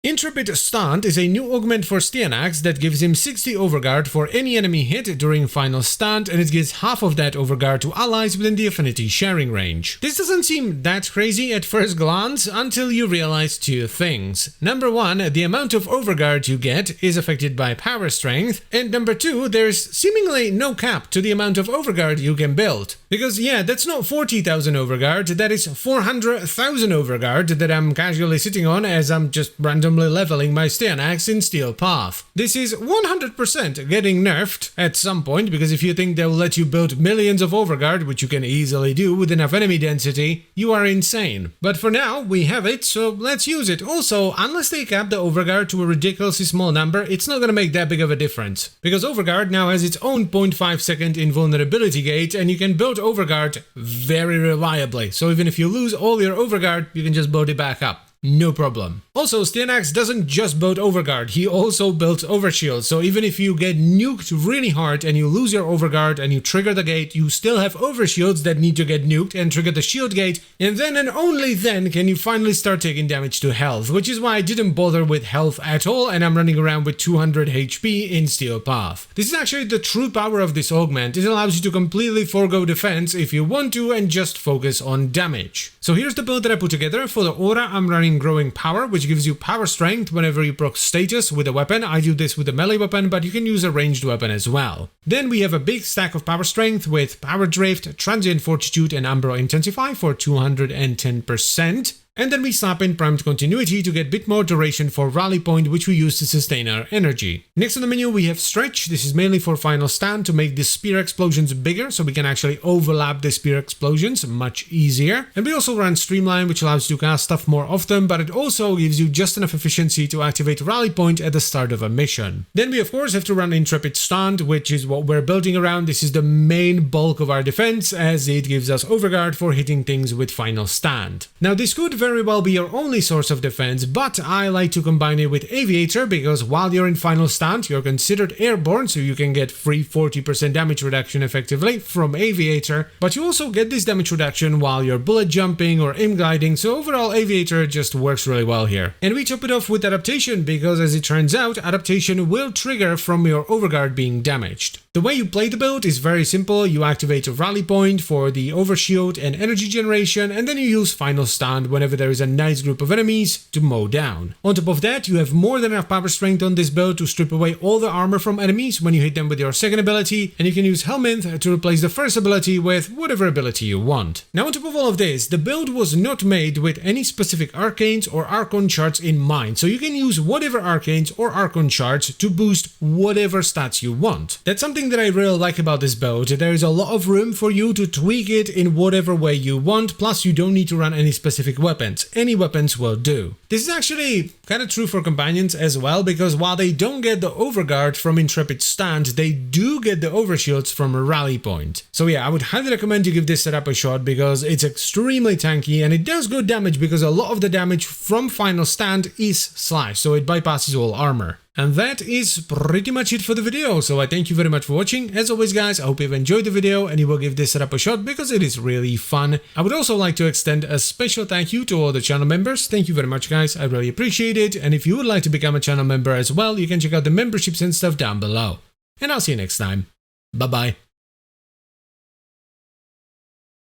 Intrepid Stunned is a new augment for Styanax that gives him 60 overguard for any enemy hit during final stunt, and it gives half of that overguard to allies within the affinity sharing range. This doesn't seem that crazy at first glance until you realize two things. Number one, the amount of overguard you get is affected by power strength, and number two, there's seemingly no cap to the amount of overguard you can build. Because yeah, that's not 40,000 overguard, that is 400,000 overguard that I'm casually sitting on as I'm just randomly leveling my Styanax in Steel Path. This is 100% getting nerfed at some point, because if you think they'll let you build millions of overguard, which you can easily do with enough enemy density, you are insane. But for now, we have it, so let's use it. Also, unless they cap the overguard to a ridiculously small number, it's not gonna make that big of a difference. Because overguard now has its own 0.5 second invulnerability gate, and you can build overguard very reliably. So even if you lose all your overguard, you can just build it back up. No problem. Also, Styanax doesn't just build overguard, he also builds overshield, so even if you get nuked really hard and you lose your overguard and you trigger the gate, you still have overshields that need to get nuked and trigger the shield gate, and then and only then can you finally start taking damage to health, which is why I didn't bother with health at all, and I'm running around with 200 HP in Steel Path. This is actually the true power of this augment. It allows you to completely forego defense if you want to and just focus on damage. So here's the build that I put together. For the aura, I'm running Growing Power, which gives you power strength whenever you proc status with a weapon. I do this with a melee weapon, but you can use a ranged weapon as well. Then we have a big stack of power strength with Power Drift, Transient Fortitude, and Umbro Intensify for 210%. And then we slap in Primed Continuity to get a bit more duration for Rally Point, which we use to sustain our energy. Next on the menu we have Stretch. This is mainly for final stand to make the spear explosions bigger, so we can actually overlap the spear explosions much easier. And we also run Streamline, which allows you to cast stuff more often, but it also gives you just enough efficiency to activate Rally Point at the start of a mission. Then we of course have to run Intrepid Stunned, which is what we're building around. This is the main bulk of our defense, as it gives us overguard for hitting things with final stand. Now this could very well be your only source of defense, but I like to combine it with Aviator, because while you're in final stand, you're considered airborne, so you can get free 40% damage reduction effectively from Aviator, but you also get this damage reduction while you're bullet jumping or aim gliding, so overall Aviator just works really well here. And we top it off with Adaptation, because as it turns out, Adaptation will trigger from your overguard being damaged. The way you play the build is very simple. You activate a Rally Point for the overshield and energy generation, and then you use final stand whenever there is a nice group of enemies to mow down. On top of that, you have more than enough power strength on this build to strip away all the armor from enemies when you hit them with your second ability, and you can use Helminth to replace the first ability with whatever ability you want. Now on top of all of this, the build was not made with any specific arcanes or archon charts in mind, so you can use whatever arcanes or archon charts to boost whatever stats you want. That's something that I really like about this build. There is a lot of room for you to tweak it in whatever way you want, plus you don't need to run any specific weapons. Any weapons will do. This is actually kind of true for companions as well, because while they don't get the overguard from Intrepid Stand, they do get the overshields from a Rally Point. So yeah, I would highly recommend you give this setup a shot, because it's extremely tanky and it does good damage, because a lot of the damage from final stand is slash, so it bypasses all armor. And that is pretty much it for the video, so I thank you very much for watching. As always guys, I hope you've enjoyed the video and you will give this setup a shot, because it is really fun. I would also like to extend a special thank you to all the channel members. Thank you very much guys, I really appreciate it, and if you would like to become a channel member as well, you can check out the memberships and stuff down below. And I'll see you next time. Bye bye.